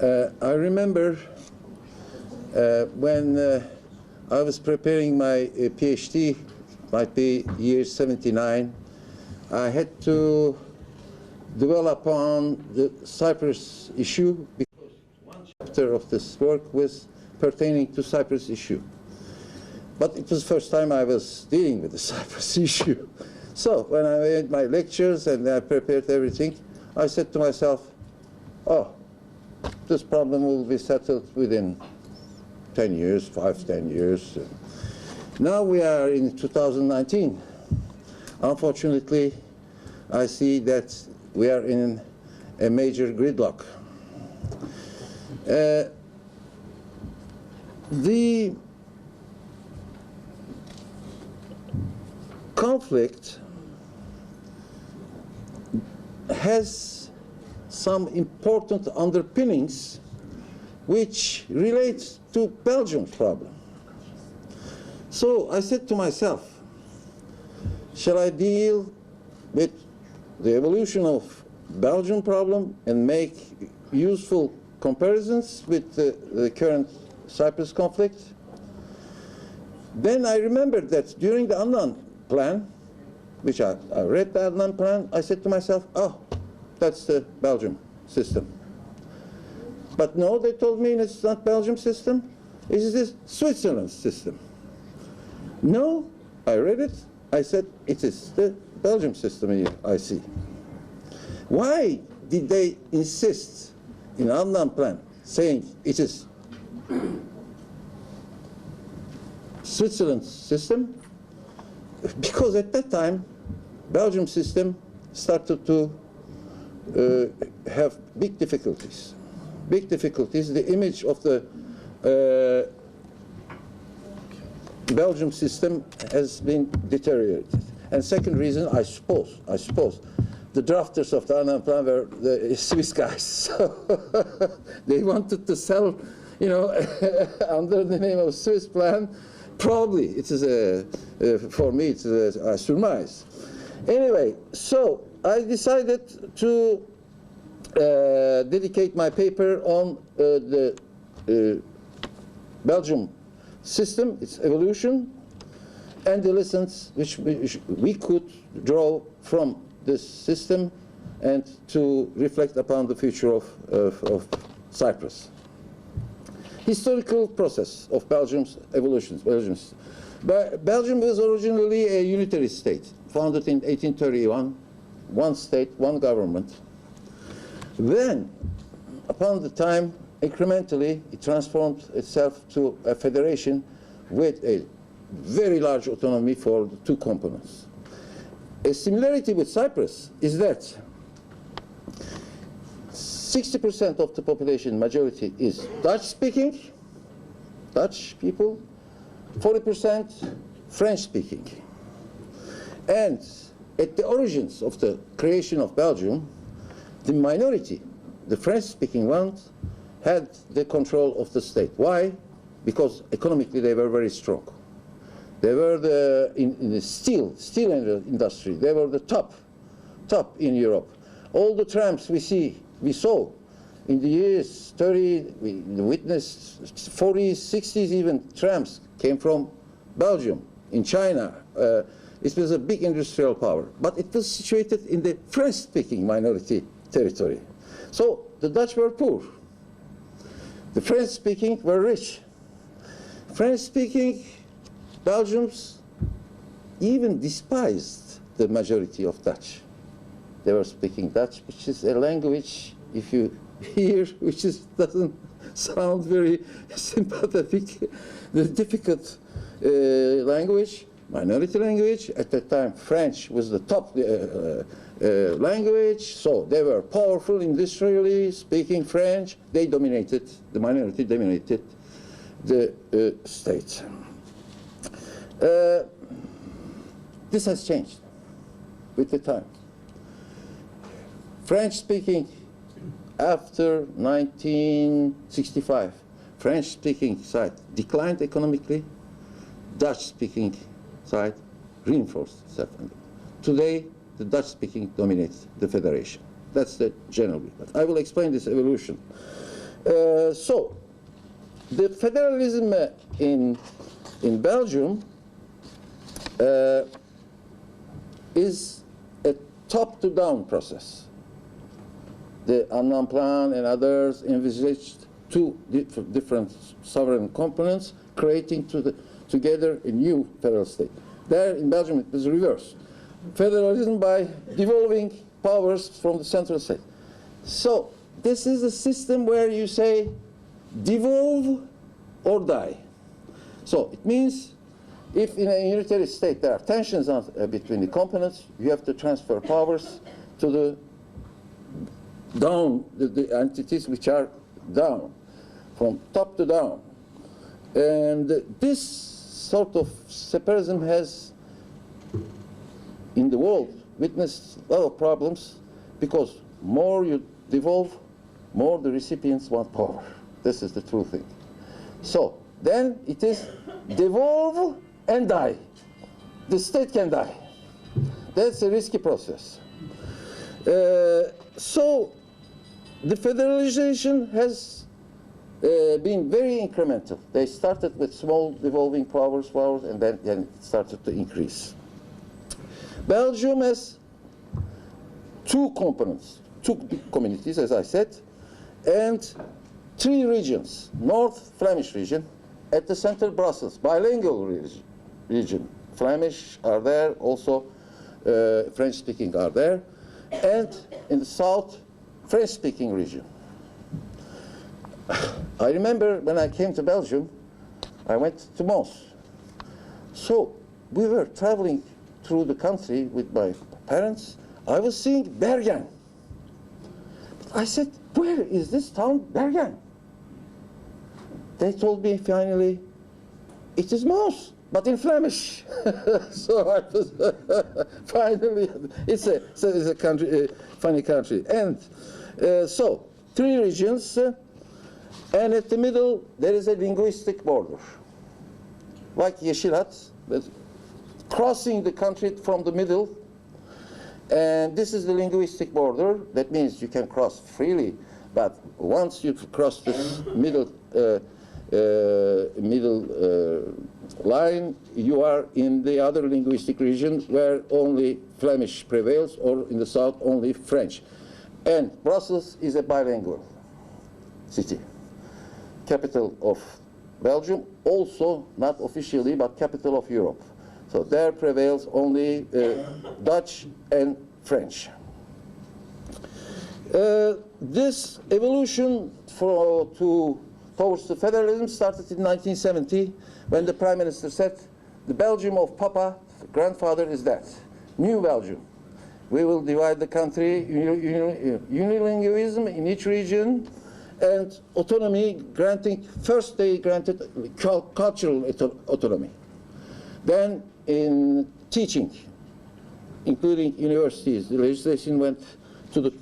I remember when I was preparing my PhD, might be year 79, I had to dwell upon the Cyprus issue because one chapter of this work was pertaining to Cyprus issue. But it was the first time I was dealing with the Cyprus issue. So when I made my lectures and I prepared everything, I said to myself, oh, this problem will be settled within 10 years, 5-10 years. Now we are in 2019. Unfortunately, I see that we are in a major gridlock. The conflict has some important underpinnings which relate to Belgium's problem. So I said to myself, shall I deal with the evolution of Belgian problem and make useful comparisons with the current Cyprus conflict? Then I remembered that during the Annan plan, which I read the Annan plan, I said to myself, oh, that's the Belgium system. But no, they told me it's not Belgium system, it's the Switzerland system. No, I read it, I said it is the Belgium system here, I see. Why did they insist in Annan plan saying it is Switzerland system? Because at that time, Belgium system started to have big difficulties. Big difficulties. The image of the Belgium system has been deteriorated. And second reason, I suppose, the drafters of the Annan plan were the Swiss guys. So they wanted to sell, you know, under the name of Swiss plan. Probably, it is for me, it's a surmise. Anyway, so I decided to dedicate my paper on the Belgium system, its evolution, and the lessons which we could draw from this system and to reflect upon the future of Cyprus. Historical process of Belgium's evolution. Belgium was originally a unitary state, founded in 1831, one state, one government. Then, upon the time, incrementally, it transformed itself to a federation with a very large autonomy for the two components. A similarity with Cyprus is that 60% of the population majority is Dutch-speaking, Dutch people, 40% French-speaking. And at the origins of the creation of Belgium, the minority, the French-speaking ones, had the control of the state. Why? Because economically they were very strong. They were in the steel industry. They were the top in Europe. All the trams we saw in the years 30, we witnessed 40s, 60s even trams came from Belgium, in China. It was a big industrial power, but it was situated in the French-speaking minority territory. So the Dutch were poor. The French-speaking were rich. French-speaking Belgians even despised the majority of Dutch. They were speaking Dutch, which is a language, if you hear, which doesn't sound very sympathetic, the difficult language, minority language. At that time, French was the top language, so they were powerful industrially, speaking French. They dominated, the minority dominated the state. This has changed with the time. French-speaking, after 1965, French-speaking side declined economically, Dutch-speaking side reinforced itself. Today, the Dutch-speaking dominates the federation. That's the general view. But I will explain this evolution. So, the federalism in Belgium is a top-to-down process. The Annan Plan and others envisaged two different sovereign components, creating together a new federal state. There in Belgium it was reversed. Federalism by devolving powers from the central state. So this is a system where you say devolve or die. So it means if in a unitary state there are tensions between the components, you have to transfer powers to the entities which are down, from top to down. And this sort of separatism has, in the world, witnessed a lot of problems, because more you devolve, more the recipients want power. This is the true thing. So then it is devolve and die. The state can die. That's a risky process. So the federalization has been very incremental. They started with small devolving powers, and then it started to increase. Belgium has two components, two big communities, as I said, and three regions. North Flemish region, at the center Brussels, bilingual region. Flemish are there, also French-speaking are there, and in the south, French-speaking region. I remember when I came to Belgium, I went to Mons. So we were traveling through the country with my parents. I was seeing Bergen. I said, where is this town, Bergen? They told me finally, it is Mons, but in Flemish. So I was finally, it's a country, funny country. And so, three regions, and at the middle there is a linguistic border, like Yeşilhat, crossing the country from the middle. And this is the linguistic border. That means you can cross freely, but once you cross this middle line, you are in the other linguistic region where only Flemish prevails, or in the south only French. And Brussels is a bilingual city, capital of Belgium, also not officially, but capital of Europe. So there prevails only Dutch and French. This evolution towards the federalism started in 1970, when the Prime Minister said, the Belgium of Papa, grandfather, is that. New Belgium. We will divide the country, unilingualism in each region, and autonomy granting, first they granted cultural autonomy. Then in teaching, including universities, the legislation went to the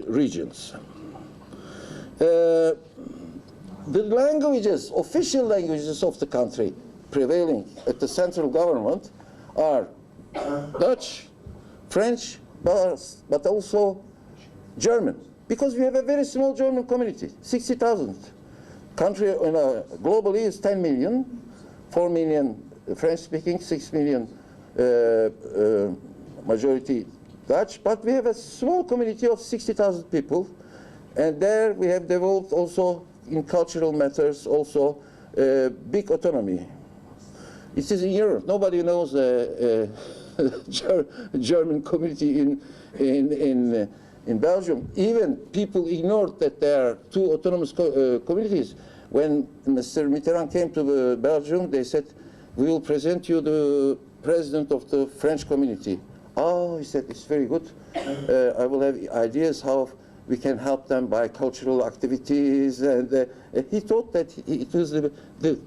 regions. The languages, official languages of the country prevailing at the central government are Dutch, French, but also German, because we have a very small German community, 60,000. Country globally is 10 million, 4 million French-speaking, 6 million majority Dutch, but we have a small community of 60,000 people, and there we have developed also in cultural matters also big autonomy. It is in Europe. Nobody knows German community in Belgium. Even people ignored that there are two autonomous communities. When Mr. Mitterrand came to Belgium, they said, we will present you the president of the French community. Oh, he said, it's very good. I will have ideas how we can help them by cultural activities. And he thought that it was the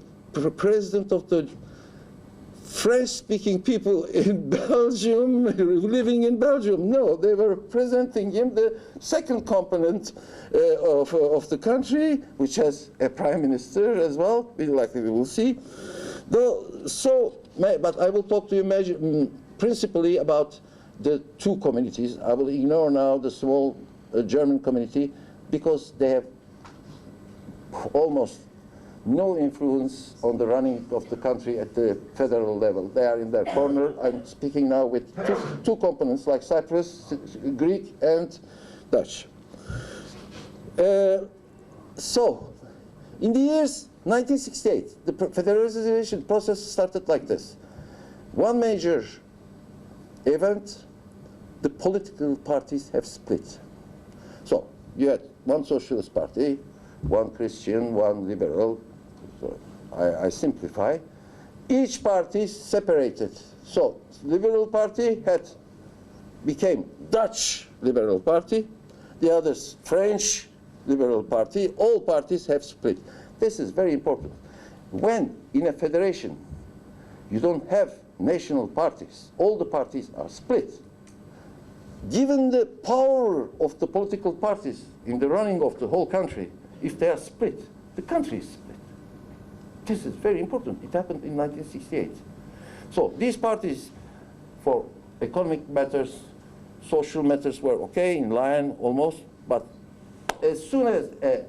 president of the French-speaking people in Belgium, living in Belgium. No, they were presenting him the second component of the country, which has a prime minister as well, like we will see. But I will talk to you principally about the two communities. I will ignore now the small German community, because they have almost no influence on the running of the country at the federal level. They are in their corner. I'm speaking now with two components like Cyprus, Greek, and Dutch. So, in the years 1968, the federalization process started like this. One major event, the political parties have split. So, you had one socialist party, one Christian, one liberal. So I simplify. Each party separated. So, Liberal Party became Dutch Liberal Party, the others French Liberal Party. All parties have split. This is very important. When in a federation you don't have national parties, all the parties are split. Given the power of the political parties in the running of the whole country, if they are split, the country is split. This is very important. It happened in 1968. So these parties, for economic matters, social matters were okay, in line almost, but as soon as a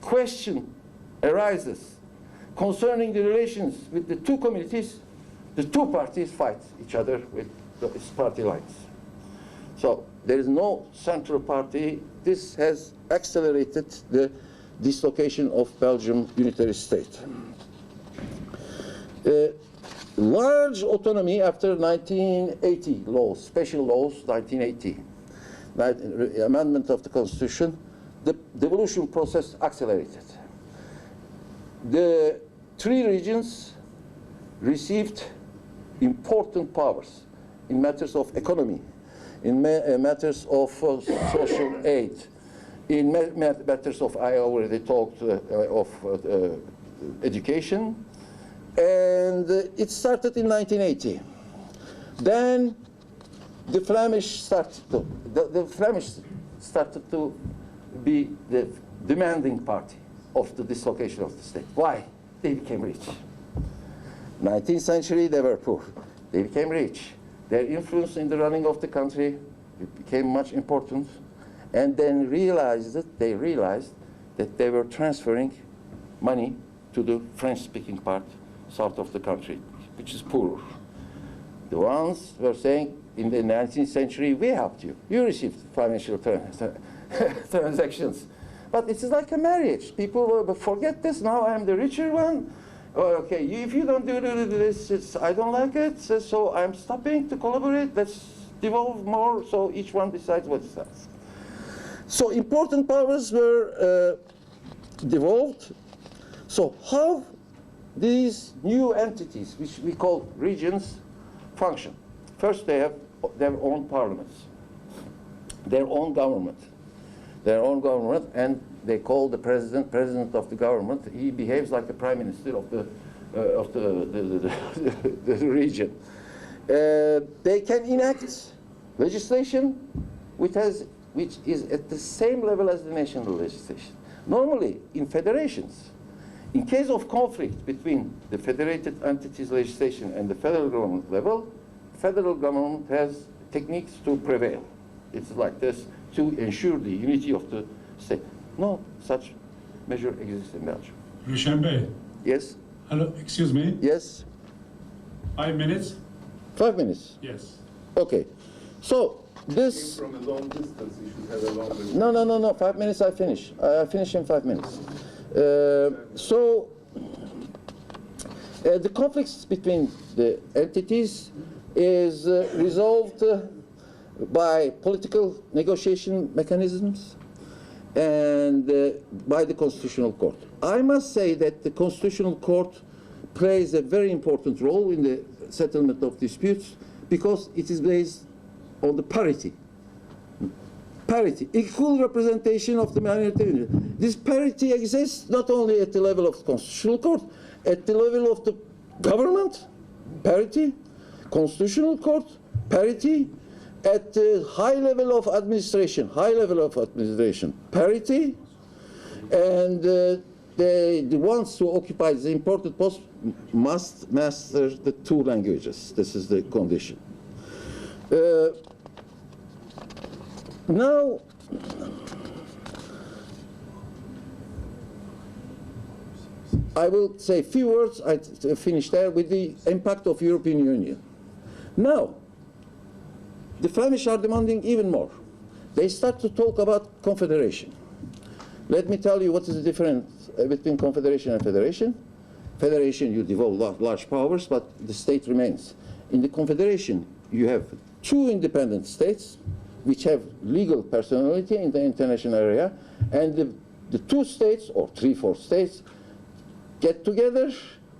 question arises concerning the relations with the two communities, the two parties fight each other with its party lines. So there is no central party. This has accelerated the dislocation of Belgium unitary state. Large autonomy after 1980 laws, special laws, 1980, amendment of the constitution, the devolution process accelerated. The three regions received important powers in matters of economy, in matters of social aid, in matters of, I already talked of education, and it started in 1980. Then the Flemish started to be the demanding party of the dislocation of the state. Why? They became rich. 19th century, they were poor. They became rich. Their influence in the running of the country became much important, and then they realized that they were transferring money to the French-speaking part, south of the country, which is poorer. The ones were saying, in the 19th century, we helped you. You received financial transactions. But it's like a marriage. People forget this. Now I'm the richer one. Oh, okay, if you don't do this, I don't like it, so I'm stopping to collaborate. Let's devolve more, so each one decides what it does. So important powers were devolved. So how these new entities, which we call regions, function? First, they have their own parliaments, their own government, and they call the president of the government. He behaves like the prime minister of the region. They can enact legislation which is at the same level as the national legislation. Normally, in federations, in case of conflict between the federated entities legislation and the federal government level, federal government has techniques to prevail. It's like this to ensure the unity of the state. No such measure exists in Belgium. Rushanbey. Yes? Hello, excuse me? Yes? 5 minutes? 5 minutes? Yes. Okay. So, this... From a long distance, you should have a longer... No. 5 minutes, I finish. I finish in 5 minutes. The conflicts between the entities is resolved by political negotiation mechanisms and by the Constitutional Court. I must say that the Constitutional Court plays a very important role in the settlement of disputes because it is based on the parity, equal representation of the minority. This parity exists not only at the level of the Constitutional Court, at the level of the government, parity, Constitutional Court, parity, at the high level of administration, parity, and the ones who occupy the important post must master the two languages. This is the condition. Now, I will say a few words, I finish there, with the impact of European Union. Now, the Flemish are demanding even more. They start to talk about confederation. Let me tell you what is the difference between confederation and federation. Federation, you devolve large powers, but the state remains. In the confederation, you have two independent states, which have legal personality in the international area, and the two states, or 3-4 states, get together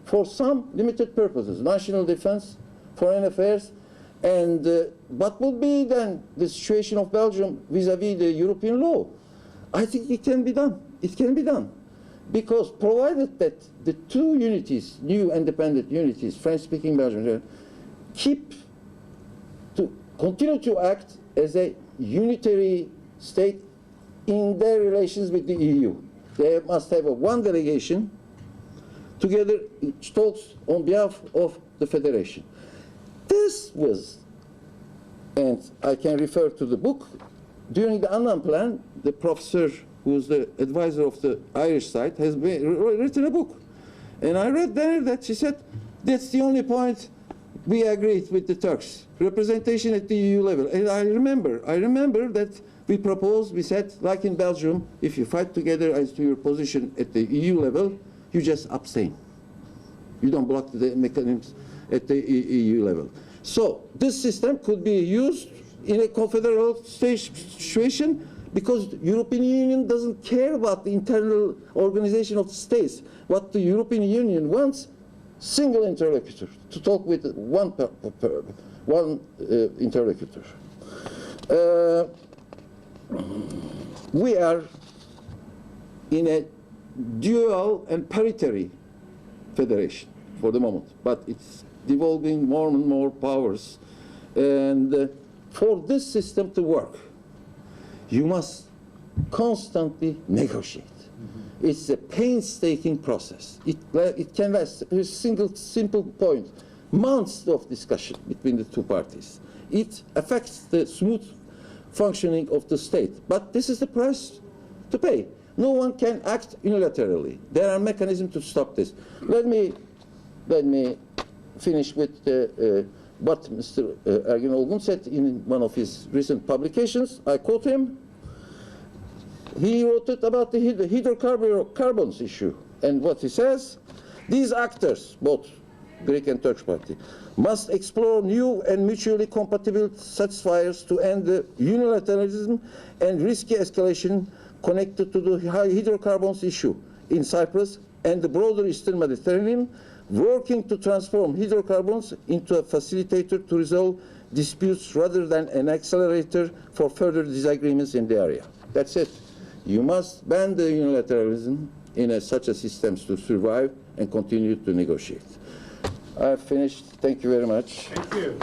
for some limited purposes, national defense, foreign affairs, and what would be then the situation of Belgium vis-à-vis the European law? I think it can be done. It can be done. Because provided that the two unities, new independent unities, French-speaking Belgium, continue to act as a unitary state in their relations with the EU. They must have one delegation together, which talks on behalf of the federation. This was, and I can refer to the book, during the Annan Plan, the professor who was the advisor of the Irish side has written a book. And I read there that she said, that's the only point we agreed with the Turks, representation at the EU level. And I remember that we proposed, we said, like in Belgium, if you fight together as to your position at the EU level, you just abstain. You don't block the mechanisms at the EU level. So this system could be used in a confederal situation because the European Union doesn't care about the internal organization of the states. What the European Union wants, single interlocutor, to talk with one interlocutor. We are in a dual and paritary federation for the moment, but it's devolving more and more powers. And for this system to work, you must constantly negotiate. It's a painstaking process. It can last a simple point, months of discussion between the two parties. It affects the smooth functioning of the state. But this is the price to pay. No one can act unilaterally. There are mechanisms to stop this. Let me finish with what Mr. Ergin Olgun said in one of his recent publications. I quote him. He wrote it about the hydrocarbons issue. And what he says, these actors, both Greek and Turkish party, must explore new and mutually compatible satisfiers to end the unilateralism and risky escalation connected to the hydrocarbons issue in Cyprus and the broader Eastern Mediterranean, working to transform hydrocarbons into a facilitator to resolve disputes rather than an accelerator for further disagreements in the area. That's it. You must ban the unilateralism in such a system to survive and continue to negotiate. I've finished. Thank you very much. Thank you.